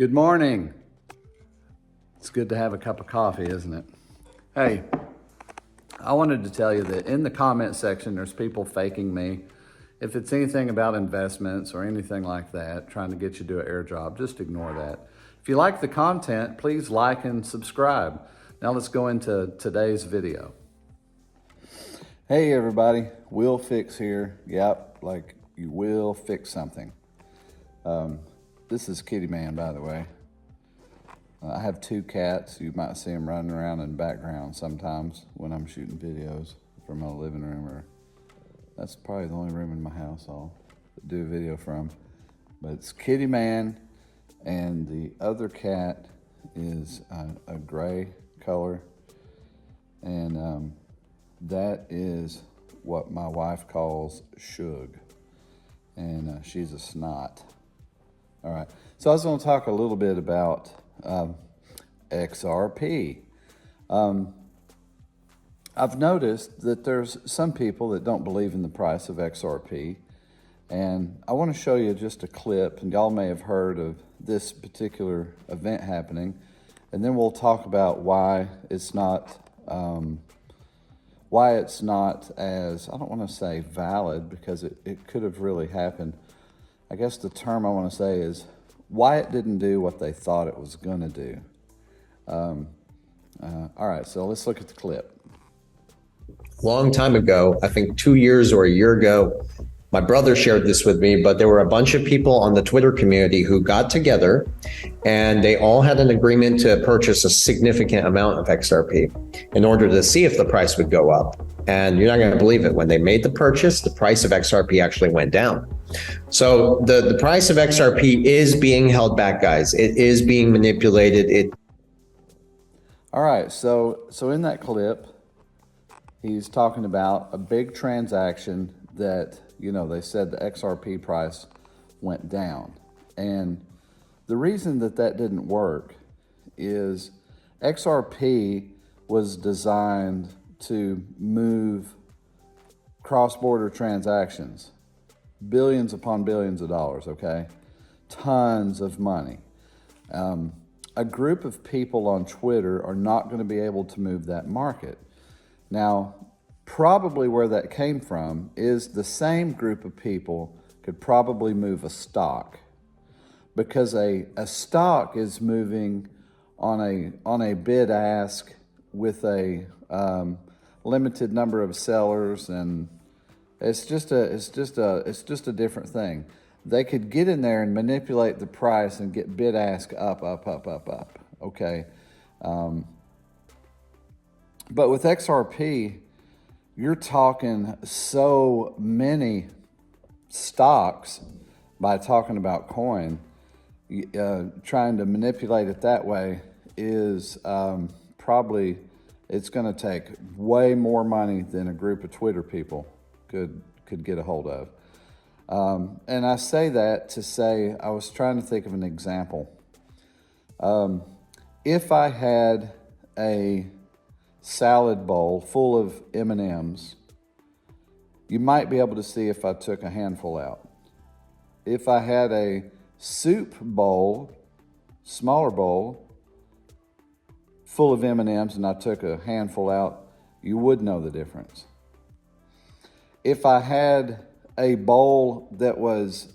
Good morning. It's good to have a cup of coffee, isn't it? Hey, I wanted to tell you that in the comment section, there's people faking me. If it's anything about investments or anything like that, trying to get you to do an airdrop, just ignore that. If you like the content, please like and subscribe. Now let's go into today's video. Hey everybody, Will Fix here. Yep, like you will fix something. This is Kitty Man, by the way. I have two cats. You might see them running around in the background sometimes when I'm shooting videos from my living room, or that's probably the only room in my house I'll do a video from. But it's Kitty Man, and the other cat is a gray color, and that is what my wife calls Shug, and she's a snot. All right, so I was going to talk a little bit about XRP. I've noticed that there's some people that don't believe in the price of XRP, and I want to show you just a clip, and y'all may have heard of this particular event happening, and then we'll talk about why it's not as, I don't want to say valid, because it could have really happened. I guess the term I want to say is why it didn't do what they thought it was going to do. All right, so let's look at the clip. Long time ago, I think 2 years or a year ago, my brother shared this with me, but there were a bunch of people on the Twitter community who got together and they all had an agreement to purchase a significant amount of XRP in order to see if the price would go up. And you're not going to believe it. When they made the purchase, the price of XRP actually went down. So the price of XRP is being held back, guys. It is being manipulated. All right, so in that clip, he's talking about a big transaction that, you know, they said the XRP price went down. And the reason that didn't work is XRP was designed to move cross-border transactions, billions upon billions of dollars, okay? Tons of money. A group of people on Twitter are not going to be able to move that market. Now, probably where that came from is the same group of people could probably move a stock, because a stock is moving on a bid ask with a limited number of sellers, and it's just a different thing. They could get in there and manipulate the price and get bid ask up, okay? But with XRP, you're talking so many stocks by talking about coin. Trying to manipulate it that way is probably, it's going to take way more money than a group of Twitter people could get a hold of. And I say that to say, I was trying to think of an example. If I had a salad bowl full of M&Ms, you might be able to see if I took a handful out. If I had a soup bowl, smaller bowl, full of M&Ms and I took a handful out, you would know the difference. If I had a bowl that was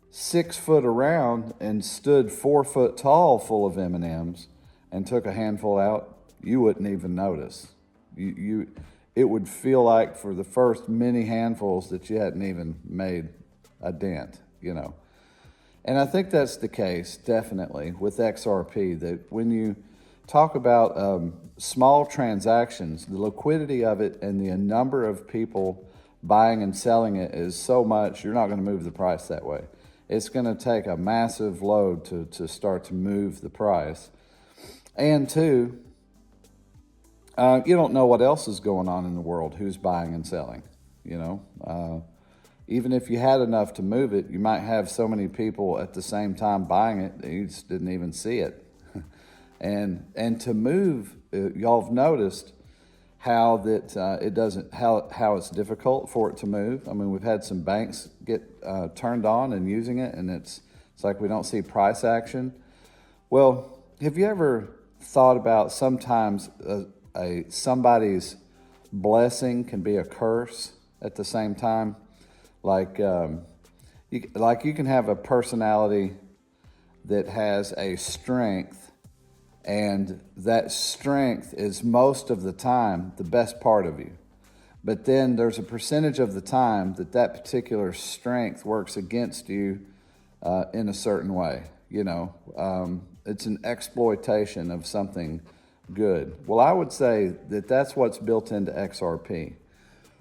6 foot around and stood 4 foot tall full of M&Ms and took a handful out, you wouldn't even notice. It would feel like for the first many handfuls that you hadn't even made a dent, you know. And I think that's the case, definitely, with XRP, that when you talk about small transactions, the liquidity of it and the number of people buying and selling it is so much, you're not going to move the price that way. It's going to take a massive load to start to move the price. And two, you don't know what else is going on in the world, who's buying and selling, you know. Even if you had enough to move it, you might have so many people at the same time buying it that you just didn't even see it. and to move, y'all have noticed how that how it's difficult for it to move. I mean, we've had some banks get turned on and using it, and it's like we don't see price action. Well, have you ever thought about sometimes somebody's blessing can be a curse at the same time? Like, you can have a personality that has a strength, and that strength is most of the time the best part of you. But then there's a percentage of the time that that particular strength works against you in a certain way. It's an exploitation of something good. Well, I would say that that's what's built into XRP.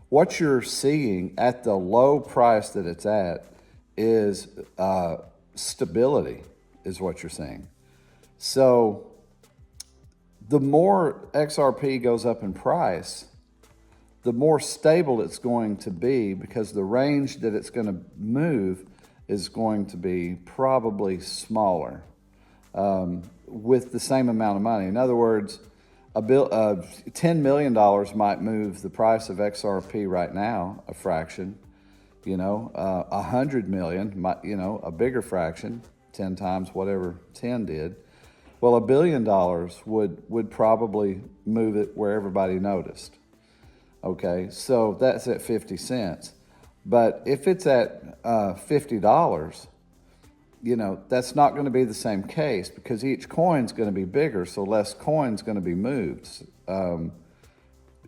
What you're seeing at the low price that it's at is stability, is what you're seeing. So the more XRP goes up in price, the more stable it's going to be, because the range that it's going to move is going to be probably smaller with the same amount of money. In other words, $10 million might move the price of XRP right now a fraction. 100 million might, a bigger fraction, 10 times whatever 10 did. Well, $1 billion would probably move it where everybody noticed. Okay, so that's at 50 cents. But if it's at $50, that's not going to be the same case, because each coin's going to be bigger, so less coin's going to be moved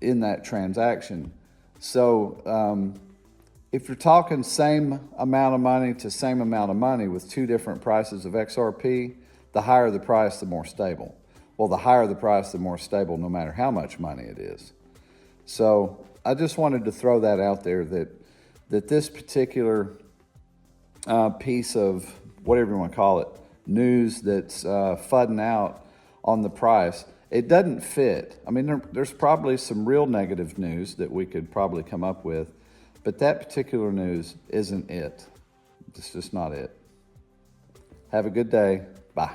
in that transaction. So if you're talking same amount of money to same amount of money with two different prices of XRP, the higher the price, the more stable. Well, the higher the price, the more stable, no matter how much money it is. So I just wanted to throw that out there, that this particular piece of, whatever you want to call it, news that's fudding out on the price, it doesn't fit. I mean, there's probably some real negative news that we could probably come up with, but that particular news isn't it. It's just not it. Have a good day. Bye.